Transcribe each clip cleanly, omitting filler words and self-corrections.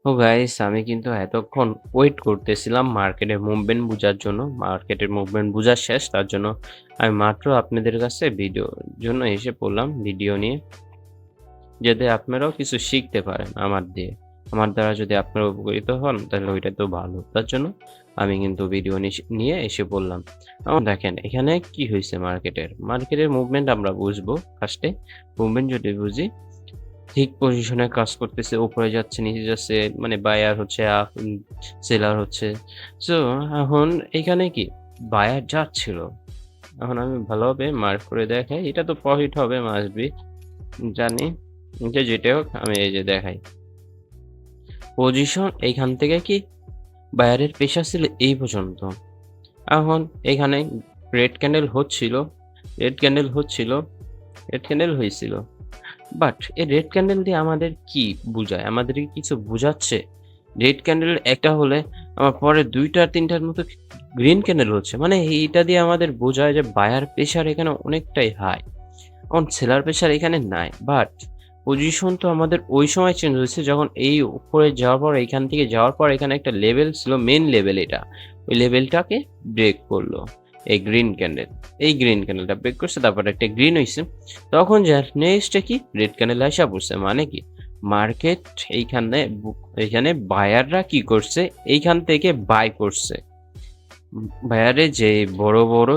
ও guys, আমি কিন্তু এতক্ষণ ওয়েট করতেছিলাম মার্কেটের মুভমেন্ট বুঝার জন্য। মার্কেটের মুভমেন্ট বুঝা শেষ। তার জন্য আমি মাত্র আপনাদের কাছে ভিডিওর জন্য এসে পড়লাম ভিডিও নিয়ে। যাতে আপনারাও কিছু শিখতে পারেন আমার দিয়ে। আমার দ্বারা যদি আপনারা উপকৃত হন তাহলে ওইটা তো ভালো। তার জন্য আমি কিন্তু ভিডিও নিয়ে এসে পড়লাম। এখন দেখেন এখানে কি হইছে মার্কেটের। মার্কেটের মুভমেন্ট আমরা বুঝবো ফার্স্টে। মুভমেন্ট যদি বুঝি ঠিক পজিশনে কাজ করতেছে, উপরে যাচ্ছে, নিচে যাচ্ছে, মানে বায়ার হচ্ছে, সেলার হচ্ছে। সো এখন এখানে কি বায়ার যাচ্ছিল। এখন আমি ভালোভাবে মার্ক করে দেখাই, এটা তো প্রফিট হবে মাস্ট বি, জানি। যে যেটাই হোক আমি এই যে দেখাই পজিশন এইখান থেকে কি বায়ারের পেশা ছিল এই পর্যন্ত। এখন এখানে রেড ক্যান্ডেল হচ্ছিল, রেড ক্যান্ডেল হচ্ছিল, রেড ক্যান্ডেল হয়েছিল। বাট এই রেড ক্যান্ডেল দিয়ে আমাদের কি বুঝায়? আমাদেরকে কিছু বুঝাচ্ছে? রেড ক্যান্ডেল একটা হলে আমার পরে ২টা ৩টার মতো গ্রিন ক্যান্ডেল হচ্ছে। মানে এইটা দিয়ে আমাদের বোঝায় যে বায়ার প্রেশার এখানে অনেকটাই হাই। এখন সেলার প্রেশার এখানে নাই। বাট পজিশন তো আমাদের ওই সময় চেঞ্জ হয়েছে যখন এই উপরে যাওয়ার পর, এইখান থেকে যাওয়ার পর এখানে একটা লেভেল ছিল, মেইন লেভেল এটা। ওই লেভেলটাকে ব্রেক করলো এই গ্রিন ক্যান্ডেল। এই গ্রিন ক্যান্ডেলটা ব্রেক করছে, তারপর একটা গ্রিন হইছে। তখন যা নেক্সটে কি রেড ক্যান্ডেল আইসা পড়ছে। মানে কি মার্কেট এইখানে বায়াররা কি করছে? এইখান থেকে বাই করছে। বায়ারে যে বড় বড়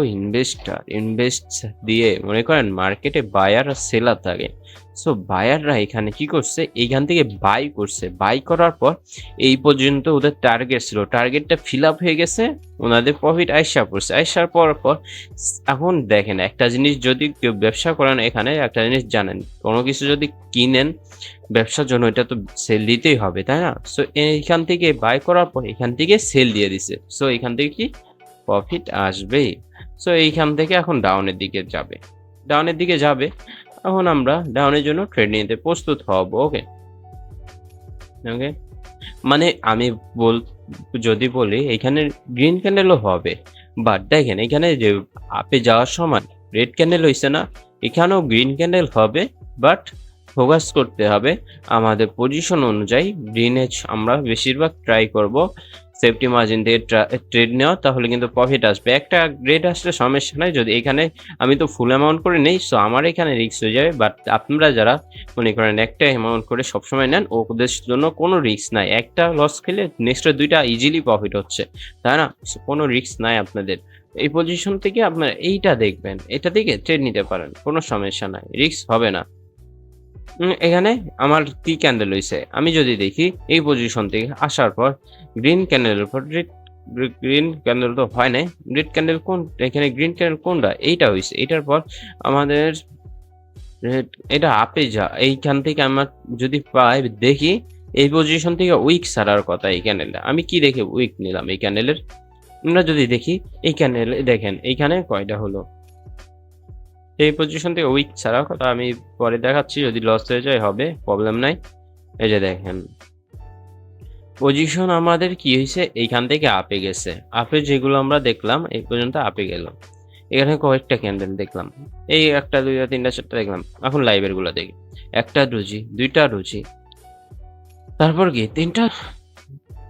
ইনভেস্ট দিয়ে মনে করেন মার্কেটে বায়ার আর সেলার থাকে। সো বায়াররা এখানে কি করছে? এইখান থেকে বাই করছে। বাই করার পর এই পর্যন্ত ওদের টার্গেট ছিল, টার্গেটটা ফিল আপ হয়ে গেছে। ওনাদের প্রফিট আইসা পড়ছে। আইসার পর এখন দেখেন একটা জিনিস, যদি কেউ ব্যবসা করেন এখানে একটা জিনিস জানেন, কোনো কিছু যদি কিনেন ব্যবসার জন্য, এটা তো সেল দিতেই হবে, তাই না? সো এইখান থেকে বাই করার পর এখান থেকে সেল দিয়ে দিছে। সো এখান থেকে কি প্রফিট আসবেই। সো এইখান থেকে এখন ডাউনের দিকে যাবে, ডাউনের দিকে যাবে। এখন আমরা ডাউনের জন্য ট্রেড নিতে প্রস্তুত হব। ওকে ওকে, মানে আমি বল যদি বলি এখানে গ্রিন ক্যান্ডেলও হবে। বাট দেখেন এখানে যে আপে যাওয়ার সময় রেড ক্যান্ডেল হয়েছে না, এখানেও গ্রিন ক্যান্ডেল হবে। বাট ফোকাস করতে হবে আমাদের পজিশন অনুযায়ী। গ্রিনে আমরা বেশিরভাগ ট্রাই করব সেফটি মার্জিন দিয়ে ট্রেড নেওয়া, তাহলে কিন্তু প্রফিট আসবে। একটা গ্রেড আসলে সমস্যা নাই, যদি এখানে আমি তো ফুল অ্যামাউন্ট করে নেই, সো আমার এখানে রিস্ক হয়ে যাবে। বাট আপনারা যারা মনে করেন একটা অ্যামাউন্ট করে সবসময় নেন, ওদের জন্য কোনো রিস্ক নাই। একটা লস খেলে নেক্সট ২টা ইজিলি প্রফিট হচ্ছে, তাই না? কোনো রিস্ক নাই আপনাদের। এই পজিশন থেকে আপনারা এইটা দেখবেন, এটা থেকে ট্রেড নিতে পারেন, কোনো সমস্যা নাই, রিস্ক হবে না। এখানে আমার কি ক্যান্ডেল হইছে আমি যদি দেখি, এই পজিশন থেকে আসার পর গ্রিন ক্যান্ডেলের উপর গ্রিন ক্যান্ডেল তো হয় নাই, রেড ক্যান্ডেল কোন, এখানে গ্রিন ক্যান্ডেল কোনটা? এইটা হইছে। এটার পর আমাদের এটা আপে যা, এইখান থেকে আমার যদি পাই দেখি এই পজিশন থেকে উইক ছাড়ার কথা এই ক্যান্ডেলটা। আমি কি দেখে উইক নিলাম এই ক্যান্ডেলের? আমরা যদি দেখি এই ক্যান্ডেল, দেখেন এইখানে কয়টা হলো। এই পজিশন থেকে উইক ছাড়ার কথা আমি পরে দেখাচ্ছি, যদি লস হয়ে যায় হবে, প্রবলেম নাই। এই যে দেখেন পজিশন আমাদের কি হয়েছে, এইখান থেকে আপে গেছে। আপে যেগুলো আমরা দেখলাম এই পর্যন্ত আপে গেল। এখানে কয়েকটা ক্যান্ডেল দেখলাম, এই একটা, দুইটা, তিনটা, চারটা দেখলাম। এখন লাইভের গুলো দেখি, একটা ডোজি, দুইটা ডোজি, তারপর কি তিনটা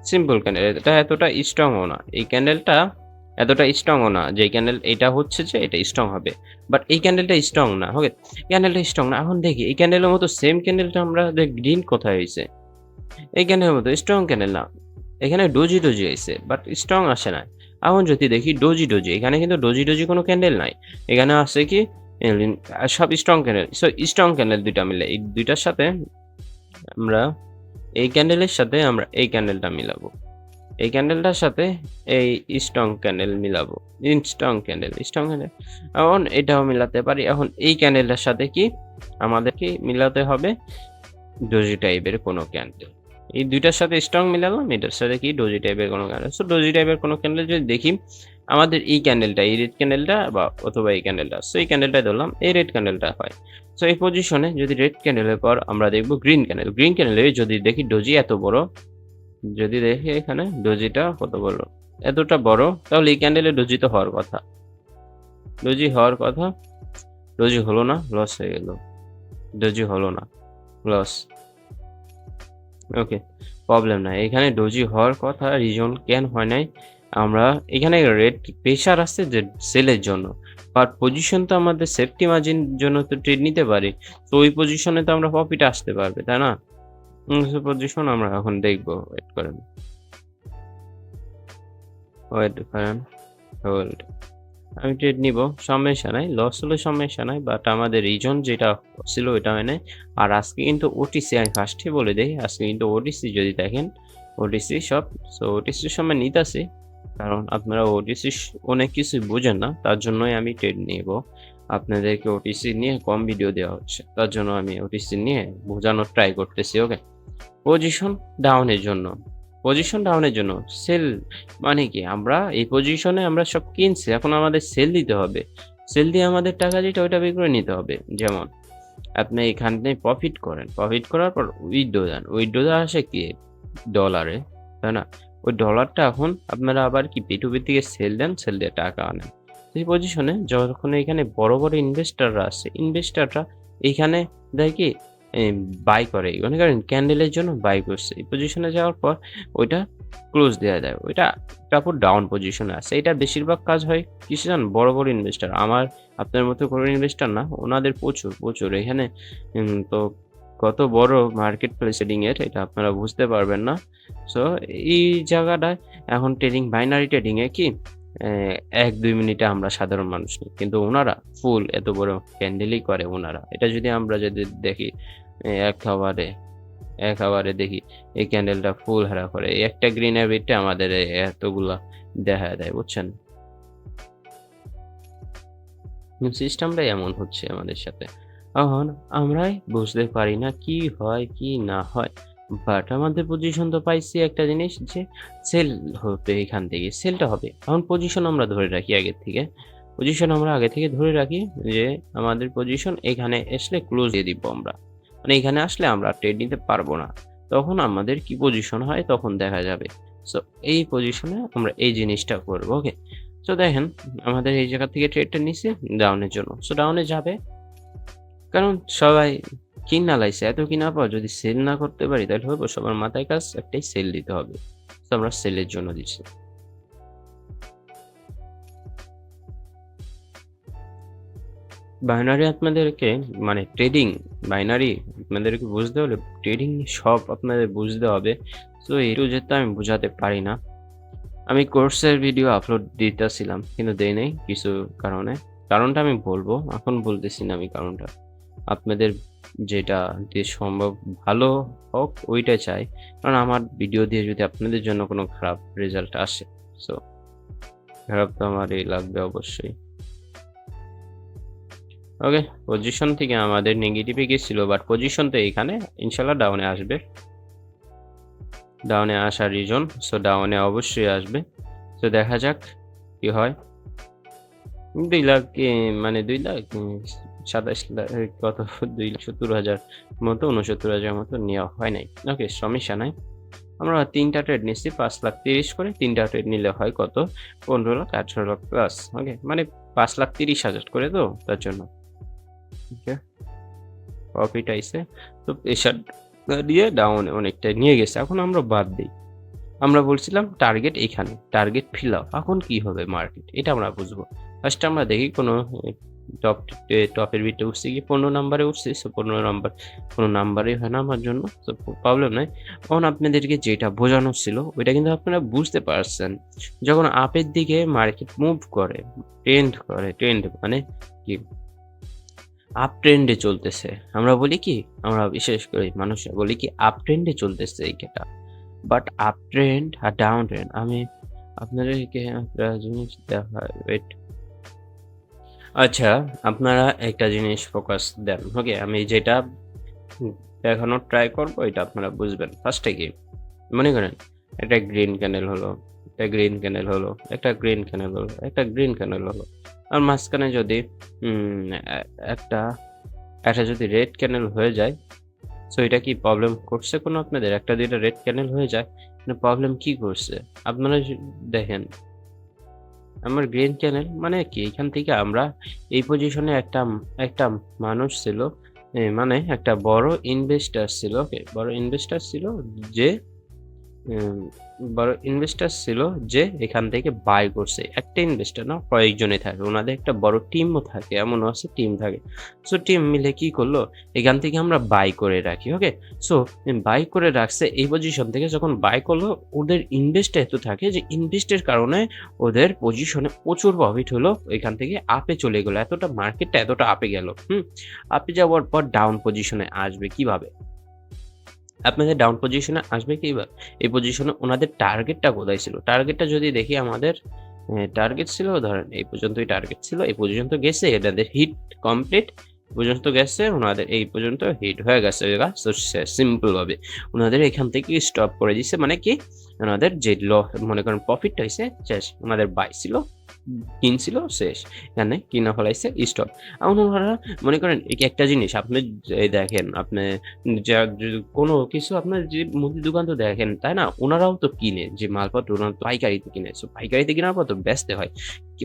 সিম্পল ক্যান্ডেল। এটা এতটা স্ট্রংও না, এই ক্যান্ডেলটা এতটা স্ট্রংও না যে ক্যান্ডেল এটা হচ্ছে যে এটা স্ট্রং হবে। বাট এই ক্যান্ডেলটা স্ট্রং না। ওকে, ক্যান্ডেলটা স্ট্রং না। এখন দেখি এই ক্যান্ডেলের মতো সেম ক্যান্ডেলটা আমরা গ্রিন কোথায় হয়েছে? এই ক্যান্ডেলের মতো স্ট্রং ক্যান্ডেল না, এখানে ডোজি ডোজি হয়েছে, বাট স্ট্রং আসে না। এখন যদি দেখি ডোজি ডোজি, এখানে কিন্তু ডোজি ডোজি কোনো ক্যান্ডেল নাই। এখানে আছে কি সব strong candle. So strong candle দুইটা মিলে, এই দুইটার সাথে আমরা এই ক্যান্ডেলের সাথে আমরা এই ক্যান্ডেলটা মিলাবো, এই ক্যান্ডেলটার সাথে এই স্ট্রং ক্যান্ডেল মিলাবো। স্ট্রং ক্যান্ডেল এখন এটাও মিলাতে পারি। এখন এই ক্যান্ডেলটার সাথে কি আমাদেরকে মিলাতে হবে? ডোজি টাইপের কোনো ক্যান্ডেল। এই দুইটার সাথে স্ট্রং মিলালাম, এটার সাথে কি ডোজি টাইপের কোনো ক্যান্ডেল। সো ডোজি টাইপের কোনো ক্যান্ডেল যদি দেখি, আমাদের এই ক্যান্ডেলটা, এই রেড ক্যান্ডেলটা বা অথবা এই ক্যান্ডেলটা, সো এই ক্যান্ডেলটা ধরলাম, এই রেড ক্যান্ডেলটা হয়। সো এই পজিশনে যদি রেড ক্যান্ডেলের পর আমরা দেখবো গ্রিন ক্যান্ডেল, গ্রিন ক্যান্ডেলে যদি দেখি ডোজি এত বড়, যদি দেখি এখানে ডোজিটা কত বড়, এতটা বড়, তাহলে এই ক্যান্ডেলে ডোজি তো হওয়ার কথা, ডোজি হওয়ার কথা। ডোজি হলো না, লস হয়ে গেল। ডোজি হলো না, লস। ওকে, প্রবলেম নাই। এখানে ডোজি হওয়ার কথা, রিজন কেন হয় নাই? আমরা এখানে রেট প্রেশার আছে যে সেলের জন্য। বাট পজিশন তো আমাদের সেফটি মার্জিন জন্য তো ট্রেড নিতে পারি। তো ওই পজিশনে তো আমরা প্রফিট আসতে পারবে, তাই না? সো পজিশন আমরা এখন দেখব। ওয়েট করেন, ওয়েট করেন, হোল্ড। আমি ট্রেড নিব, সমস্যা নাই। লস হলে সমস্যা নাই। বাট আমাদের রিজন যেটা ছিল ওইটা হয় নাই। আর আজকে কিন্তু ওটিসি আমি ফার্স্টে বলে দেই, আজকে কিন্তু ওটিসি যদি দেখেন, ওটিসি সব, সো ওটিসির সময় নিতাছি। কারণ আপনারা ওটিসি অনেক কিছুই বোঝেন না। তার জন্যই আমি ট্রেড নিব। আপনাদেরকে ওটিসি নিয়ে কম ভিডিও দেওয়া হচ্ছে। তার জন্য আমি ওটিসি নিয়ে বোঝানোর ট্রাই করতেছি, ওকে? পজিশন ডাউনের জন্য, পজিশন ডাউনের জন্য সেল মানে কি? আমরা এই পজিশনে আমরা সব কিনছি। এখন আমাদের সেল দিতে হবে। সেল দিয়ে আমাদের টাকা যেটা ওইটা বের করে নিতে হবে। যেমন আপনি এখানে প্রফিট করেন। প্রফিট করার পর উইথড্র দেন। উইথড্র আসে কি? ডলারে, তাই না? ওই ডলারটা এখন আপনারা আবার কি P2P থেকে সেল দেন, সেল দিয়ে টাকা আনেন। এই পজিশনে যখন এখানে বড়, বড় ইনভেস্টররা আসে, ইনভেস্টররা এইখানে দেয় কি? বাই করে। মনে করেন ক্যান্ডেলের জন্য বাই করছে। এই পজিশনে যাওয়ার পর ওইটা ক্লোজ দেয়া দেয়। ওইটা তারপর ডাউন পজিশনে আছে। এটা বেশিরভাগ কাজ হয় কিসে জানেন? বড়, বড় ইনভেস্টর। আমার আপনার মতো কোনো ইনভেস্টর না। ওনাদের প্রচুর, প্রচুর। এখানে তো কত বড় মার্কেট প্লেস ট্রেডিং এর এটা আপনারা বুঝতে পারবেন না। সো এই জায়গাটায় এখন ট্রেডিং বাইনারি ট্রেডিং এ কি ১-২ মিনিটে আমরা সাধারণ মানুষ নিই। কিন্তু উনারা ফুল এত বড় ক্যান্ডেলই করে উনারা। এটা যদি দেখি ১ আওয়ারে ১ আওয়ারে দেখি এই ক্যান্ডেলটা ফুল হারা করে। এই একটা গ্রিন হ্যাবিটে আমাদের এতগুলা দেখায় দেয়, বুঝছেন? সিস্টেমটাই এমন হচ্ছে আমাদের সাথে। এখন আমরাই বুঝতে পারি না কি হয়, কি না হয়। বাট আমাদের পজিশন তো পাইছি একটা জিনিস যে সেল হবে এখান থেকে, সেলটা হবে। এখন পজিশন আমরা ধরে রাখি আগের থেকে। পজিশন আমরা আগে থেকে ধরে রাখি যে আমাদের পজিশন এখানে আসলে ক্লোজ দিয়ে দিব আমরা। মানে এখানে আসলে আমরা ট্রেড নিতে পারবো না। তখন আমাদের কি পজিশন হয় তখন দেখা যাবে। সো এই পজিশনে আমরা এই জিনিসটা করব, ওকে? সো দেখেন আমাদের এই জায়গা থেকে ট্রেডটা নিছে ডাউনের জন্য। সো ডাউনে যাবে। কারণ সবাই কিনা লাইছে। এত কিনার পর যদি সেল না করতে পারি তাহলে হবে? সবার মাথায় কাজ একটাই, সেল দিতে হবে। সো আমরা সেলের জন্য দিচ্ছি। বাইনারি আপনাদেরকে মানে ট্রেডিং, বাইনারি আপনাদেরকে বুঝতে হলে ট্রেডিং সব আপনাদের বুঝতে হবে। সো A to Z তো আমি বুঝাতে পারি না। আমি কোর্সের ভিডিও আপলোড দিতেছিলাম কিন্তু দেই নাই কিছু কারণে। কারণটা আমি বলবো, এখন বলতেছি না আমি কারণটা। আপনাদের যেটা দিয়ে সম্ভব ভালো হোক ওইটা চাই। কারণ আমার ভিডিও দিয়ে যদি আপনাদের জন্য কোনো খারাপ রেজাল্ট আসে, সো খারাপ তো আমারই লাগবে অবশ্যই। ওকে, পজিশন থেকে আমাদের নেগেটিভে গেছিল বাট পজিশন তো এখানে ইনশাআল্লাহ ডাউনে আসবে। ডাউনে আসার রিজন, সো ডাউনে অবশ্যই আসবে। তো দেখা যাক কি হয়। ২ লাখ মানে ২ লাখ ২৭ লাখ কত ২৭০,০০০ মতো ৬৯,০০০ মতো নেওয়া হয় নাই। ওকে, সমস্যা নাই। আমরা ৩ টা ট্রেড নিচ্ছি ৫,৩০,০০০ করে। ৩ টা ট্রেড নিলে হয় কত? ১৫,০০,০০০, ১৮,০০,০০০ প্লাস। ওকে, মানে ৫,৩০,০০০ করে তো তার জন্য। ওকে, প্রফিট আইছে। তো প্রেশার দিয়ে ডাউন অনেকটাই নিয়ে গেছে। এখন আমরা বাদ দেই। আমরা বলছিলাম টার্গেট এখানে, টার্গেট ফিল আপ। এখন কি হবে মার্কেট? এটা আমরা বুঝবো। ফার্স্ট আমরা দেখি কোনো টপ টপের ভিতরে উঠছে কি ১৫ নাম্বারে উঠছে। সো ১৫ নাম্বার কোনো নাম্বারই হয় না আমার জন্য। সো প্রবলেম নাই। এখন আপনাদেরকে যেটা বোঝানো ছিল ওইটা কিন্তু আপনারা বুঝতে পারছেন। যখন আপের দিকে মার্কেট মুভ করে, ট্রেন্ড মানে কি? আপ ট্রেন্ডে চলতেছে। আমরা বলি কি? আমরা বিশেষ করে মানুষরা বলি কি আপ ট্রেন্ডে চলতেছে এইটা। বাট আপ ট্রেন্ড আর ডাউন ট্রেন্ড আমি আপনাদেরকে একটা জিনিস ওয়েট। আচ্ছা, আপনারা একটা জিনিস ফোকাস দেন। ওকে, আমি যেটা দেখানোর ট্রাই করব এটা আপনারা বুঝবেন। ফার্স্টে কি? মনে করেন একটা গ্রিন ক্যান্ডেল হলো, একটা গ্রিন ক্যান্ডেল হলো, একটা গ্রিন ক্যান্ডেল হলো, একটা গ্রিন ক্যান্ডেল হলো। আর মাঝখানে যদি উম এ একটা একটা যদি রেড ক্যান্ডেল হয়ে যায়, সো এটা কি প্রবলেম করছে কোনো আপনাদের? ১টা ২টা রেড ক্যান্ডেল হয়ে যায়, মানে প্রবলেম কি করছে? আপনারা দেখেন, আমার গ্রিন ক্যান্ডেল মানে কি? এখান থেকে আমরা এই পজিশনে একটা মানুষ ছিল, মানে একটা বড় ইনভেস্টর ছিল, ওকে? বড় ইনভেস্টর ছিল যে উম বড় ইনভেস্টর ছিল যে এখান থেকে বাই করছে। একটা ইনভেস্টর না, কয়েকজনই থাকে। উনাদের একটা বড় টিমও থাকে। এমনও আছে টিম থাকে। সো টিম মিলে কি করলো? এখান থেকে আমরা বাই করে রাখি। ওকে? সো বাই করে রাখছে এই পজিশন থেকে যখন বাই করলো, ওদের ইনভেস্ট এত থাকে যে ইনভেস্টের কারণে ওদের পজিশনে প্রচুর প্রফিট হলো। এখান থেকে আপে চলে গেল। এতটা মার্কেটটা এতটা আপে গেল। আপে যাওয়ার পর ডাউন পজিশনে আসবে কিভাবে? আপনাদের ডাউন পজিশনে আসবে কি বা এই পজিশনে ওনাদের টার্গেটটা কোথায় ছিল? টার্গেটটা যদি দেখি আমাদের টার্গেট ছিল ধরেন এই পর্যন্তই টার্গেট ছিল। এই পর্যন্ত গেছে এনাদের হিট কমপ্লিট। পর্যন্ত গেছে ওনাদের এই পর্যন্ত হিট হয়ে গেছে এরা সো শেষ সিম্পল ভাবে। ওনাদের এখান থেকে স্টপ করে দিছে মানে কি? ওনাদের যে মনে করেন প্রফিটটা হইছে শেষ। ওনাদের বাই ছিল, কিনছিল শেষ। এখানে কিনা ফেলাইছে স্টপ। এখন ওনারা মনে করেন একটা জিনিস আপনি এই দেখেন আপনি যা কোনো কিছু আপনার যে মুদির দোকান তো দেখেন, তাই না? উনারাও তো কিনে যে মালপত্র উনারা তো পাইকারিতে কিনে। সো পাইকারিতে কেনার পর তো বেচতে হয়।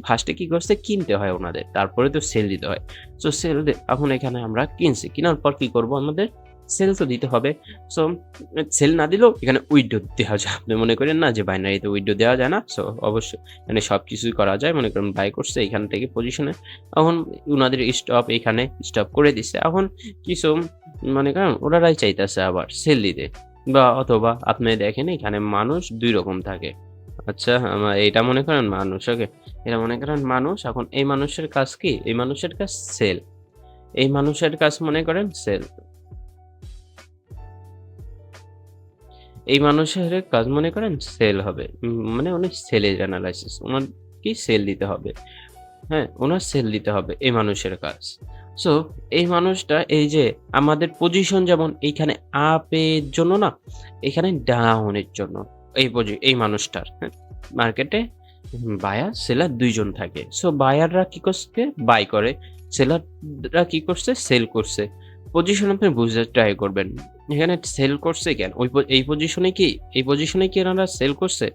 ফার্স্টে কি করছে? কিনতে হয় উনাদের। তারপরে তো সেল দিতে হয়। সো এখন এখানে আমরা কিনছি। কিনার পর কি করব আমাদের? সেল তো দিতে হবে। সো সেল না দিলেও এখানে উইথড্র দেওয়া যায়। আপনি মনে করেন না যে বাইনারিতে উইথড্র দেওয়া যায় না? সো অবশ্যই এখানে সবকিছুই করা যায়। মনে করেন বাই করছে এখান থেকে পজিশনে। এখন উনাদের স্টপ এখানে স্টপ করে দিছে। এখন কিছু মনে করেন ওনারাই চাইতেছে আবার সেল দিতে বা অথবা আপনি দেখেন এখানে মানুষ ২ রকম থাকে। আচ্ছা এইটা মনে করেন মানুষ, ওকে? এটা মনে করেন মানুষ। এখন এই মানুষের কাজ কি? এই মানুষের কাজ সেল। এই মানুষের কাজ মনে করেন সেল। এই মানুষের কাজ মনে করেন সেল হবে। মানে উনি সেলের এনালাইসিস। উনার কি সেল দিতে হবে। হ্যাঁ? উনার সেল দিতে হবে এই মানুষের কাজ। সো এই মানুষটা এই যে আমাদের পজিশন যেমন এইখানে আপ এর জন্য না, এখানে ডাউন এর জন্য। এই মানুষটার, হ্যাঁ? মার্কেটে বায়ার, সেলার ২ জন থাকে। সো বায়াররা কি করছে? বাই করে। সেলাররা কি করছে? সেল করছে। পজিশন আপনি বুঝতে ট্রাই করবেন। এখানে সেল করছে কেন? এই পজিশনে কি? এই পজিশনে কি এনারা সেল করছে?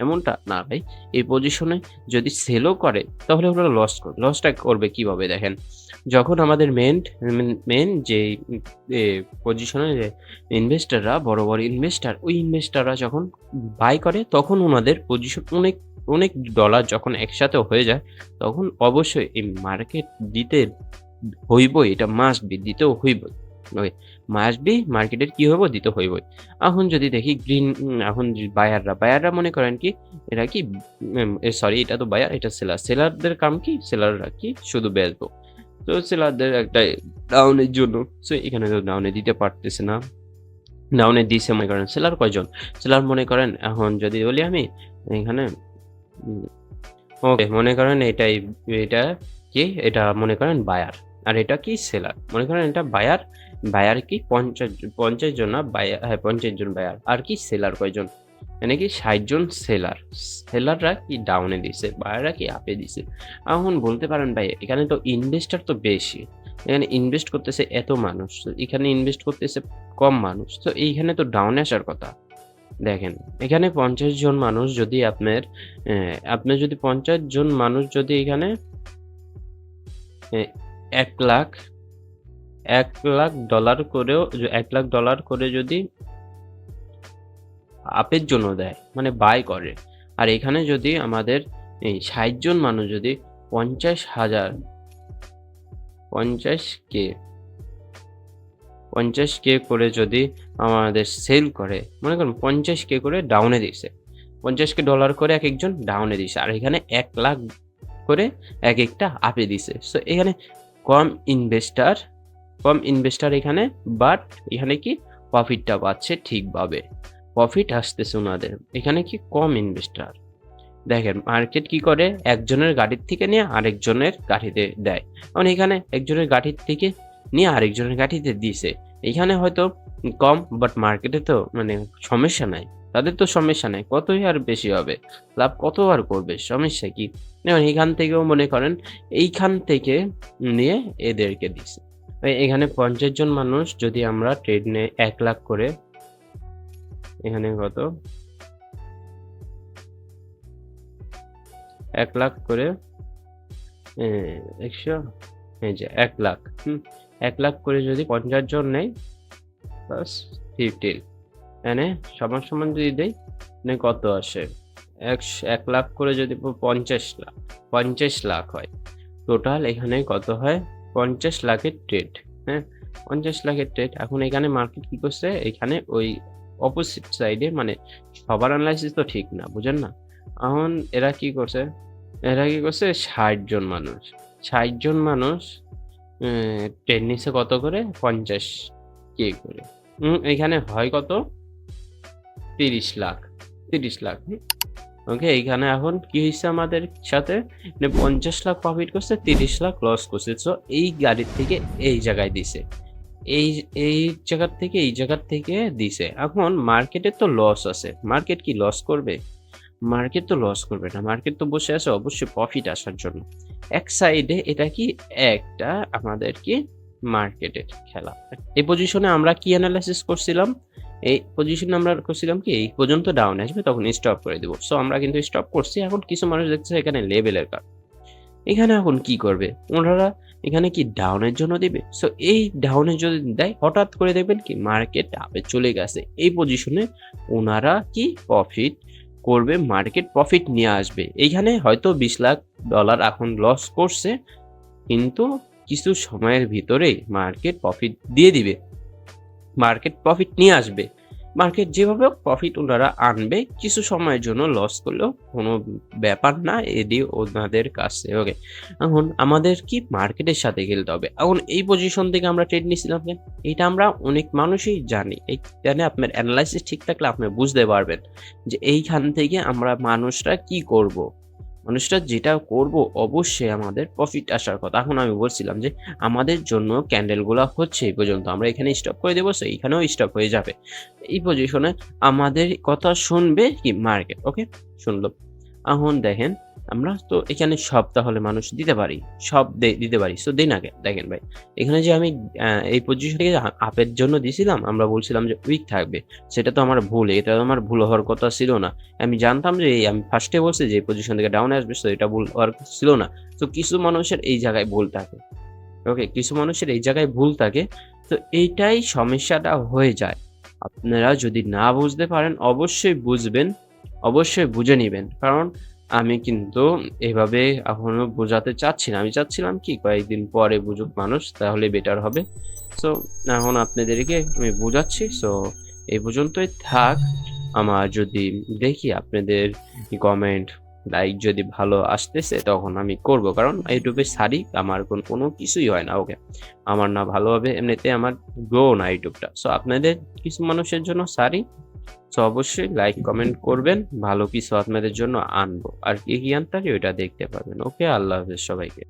এমনটা? না ভাই। এই পজিশনে যদি সেলও করে তাহলে ওরা লসটা করবে কিভাবে দেখেন। যখন আমাদের মেইন যেই এ পজিশনে যে ইনভেস্টররা বড় ইনভেস্টর, ওই ইনভেস্টররা যখন বাই করে তখন উনাদের পজিশন অনেক ডলার যখন একসাথে হয়ে যায় তখন অবশ্যই এই মার্কেট দিতে হইবই। এটা মাস্ট বি দিতেও হইবই। ওকে? মাস্ট বি মার্কেটের কি হইব? দিতে হইবই। এখন যদি দেখি এখন বায়াররা মনে করেন কি এরা কি সরি এটা তো বায়ার এটা সেলার। সেলারদের কাম কি? সেলাররা কি? শুধু বেচবো। তো সেলারদের একটা ডাউন এর জন্য। সো এখানে তো ডাউন এ দিতে পারতেছে না। ডাউন এ দিছে মনে করেন সেলার কয়জন? সেলার মনে করেন এখন যদি বলি আমি এখানে উম ওকে মনে করেন এটা কি? এটা মনে করেন বায়ার। আর এটা কি? সেলার। মনে করেন এটা বায়ার। বায়ার কি ৫০ জন না হ্যাঁ ৫০ জন বায়ার। আর কি সেলার কয়জন? মানে কি ৬০ জন সেলার। সেলাররা কি ডাউনে দিছে, বায়াররা কি আপে দিছে। এখন বলতে পারেন ভাই এখানে তো ইনভেস্টর তো বেশি। এখানে ইনভেস্ট করতেছে এত মানুষ। তো এখানে ইনভেস্ট করতেছে কম মানুষ। তো এইখানে তো ডাউনে আসার কথা। দেখেন, এখানে ৫০ জন মানুষ যদি আপনি যদি ৫০ জন মানুষ যদি এখানে এ ১,০০,০০০ $১,০০,০০০ করেও $১,০০,০০০ করে যদি আপের জন্য দেয়, মানে বাই করে। আর এখানে যদি আমাদের এই ৬০ জন মানুষ যদি ৫০,০০০ ৫০K ৫০K করে যদি আমাদের সেল করে, মনে করুন ৫০K করে ডাউনে দিছে। $৫০K করে একেকজন ডাউনে দিছে। আর এখানে ১,০০,০০০ করে একেকটা আপে দিছে। সো এখানে কম ইনভেস্টর এখানে বাট এখানে কি প্রফিটটা পাচ্ছে ঠিকভাবে। প্রফিট আসতেছে উনাদের। এখানে কি কম ইনভেস্টর। দেখেন মার্কেট কি করে একজনের গাড়ির থেকে নিয়ে আরেকজনের গাড়িতে দেয়। কারণ এখানে একজনের গাড়ির থেকে নিয়ে আরেকজনের গাড়িতে দিছে। এখানে হয়তো কম বাট মার্কেটে তো মানে সমস্যা নাই। তাদের তো সমস্যা নাই। কতই আর বেশি হবে? লাভ কত আর করবে? সমস্যা কি? যেমন এখান থেকেও মনে করেন এইখান থেকে নিয়ে এদেরকে দিছে। এখানে ৫০ জন মানুষ যদি আমরা ট্রেড নেই ১,০০,০০০ করে এখানে কত? ১,০০,০০০ করে ১০০ এই যে ১,০০,০০০ ১,০০,০০০ করে যদি ৫০ জন নেয় প্লাস 15 এখানে সমান যদি দেই মানে কত আসে? ১ লাখ করে যদি ৫০ লাখ হয়। টোটাল এখানে কত হয়? ৫০ লাখের ট্রেড, হ্যাঁ? ৫০ লাখের ট্রেড। এখন এখানে মার্কেট কি করছে? এখানে ওই অপোজিট সাইডে মানে সবার এনালাইসিস তো ঠিক না, বুঝেন না? এখন এরা কি করছে ৬০ জন মানুষ। ৬০ জন মানুষ ট্রেড নিছে কত করে? ৫০K করে। এখানে হয় কত? ৩০ লাখ। ৩০ লাখ, ওকে, এইখানে এখন কি হইছে আমাদের সাথে? মানে ৫০ লাখ প্রফিট করছে, ৩০ লাখ লস করছে। সো এই গাড়ির থেকে এই জায়গায় দিছে। এই এই জায়গার থেকে দিছে। এখন মার্কেটে তো লস আছে। মার্কেট কি লস করবে? মার্কেট তো লস করবে না। মার্কেট তো বসে আছে অবশ্যই প্রফিট আসার জন্য। এক সাইডে এটা কি একটা আমাদের কি মার্কেটের খেলা। এই পজিশনে আমরা কি এনালাইসিস করছিলাম? এই পজিশনে আমরা করছিলাম কি এই পর্যন্ত ডাউন আসবে তখন স্টপ করে দিব। সো আমরা কিন্তু স্টপ করছি। এখন কিছু মানুষ দেখতেছে এখানে লেভেলের কারণ। এখানে এখন কি করবে? ওনারা এখানে কি ডাউনের জন্য দিবে? সো এই ডাউনের যদি দেয় হঠাৎ করে দেখবেন কি মার্কেট আপে চলে গেছে। এই পজিশনে ওনারা কি প্রফিট করবে, মার্কেট প্রফিট নিয়ে আসবে। এইখানে হয়তো $20 লাখ এখন লস করছে, কিন্তু কিছু সময়ের ভিতরেই মার্কেট প্রফিট দিয়ে দিবে। মার্কেট প্রফিট নিয়ে আসবে। মার্কেট যেভাবে প্রফিট ওনারা আনবে, কিছু সময়ের জন্য লস করলেও কোনো ব্যাপার না, এটি ওনাদের কাছে। ওকে, এখন আমাদের কি মার্কেটের সাথে খেলতে হবে। এখন এই পজিশন থেকে আমরা ট্রেড নিছিলাম কেন? এটা আমরা অনেক মানুষই জানি। এইখানে আপনার অ্যানালাইসিস ঠিক থাকলে আপনি বুঝতে পারবেন যে এইখান থেকে আমরা মানুষরা কি করব। মানুষরা যেটা করব অবশ্যই আমাদের প্রফিট আসার কথা। এখন আমি বলছিলাম যে আমাদের জন্য ক্যান্ডেলগুলা হচ্ছে এই পর্যন্ত। আমরা এখানে স্টপ করে দেব, সো এইখানেও স্টপ হয়ে যাবে। এই পজিশনে আমাদের কথা শুনবে কি মার্কেট, ওকে? শুনলো। এখন দেখেন আমরা তো এখানে সব তাহলে মানুষ দিতে পারি। সব দিতে পারি। সো দেই না কেন? দেখেন ভাই, এখানে যে আমি এই পজিশনটাকে আপের জন্য দিছিলাম, আমরা বলছিলাম যে উইক থাকবে। সেটা তো আমার ভুল। এটা তো আমার ভুল হওয়ার কথা ছিল না। আমি জানতাম যে আমি ফার্স্টে বলছি যে এই পজিশন থেকে ডাউনে আসবে, সো এটা ভুল হওয়ার কথা ছিল না। তো কিছু মানুষের এই জায়গায় ভুল থাকে। ওকে, কিছু মানুষের এই জায়গায় ভুল থাকে। তো এইটাই সমস্যাটা হয়ে যায়। আপনারা যদি না বুঝতে পারেন অবশ্যই বুঝবেন, অবশ্যই বুঝে নিবেন। কারণ আমি কিন্তু এভাবে এখনো বোঝাতে চাচ্ছি না। আমি চাচ্ছিলাম কি কয়েকদিন পরে বুঝুক মানুষ, তাহলে বেটার হবে। সো এখন আপনাদেরকে আমি বুঝাচ্ছি। সো এই পর্যন্তই থাক। আমার যদি দেখি আপনাদের কমেন্ট, লাইক যদি ভালো আসতেছে তখন আমি করব। কারণ YouTube এ ছাড়ি আমার কোনো কিছুই হয় না। ওকে, আমার না ভালো হবে, এমনিতে আমার গ্রো না YouTube টা। সো আপনাদের কিছু মানুষের জন্য ছাড়ি। সো অবশ্যই লাইক কমেন্ট করবেন। ভালো কিছু আপনাদের জন্য আনবো। আর কি আনতে পারি ওইটা দেখতে পারবেন। ওকে, আল্লাহ হাফেজ সবাইকে।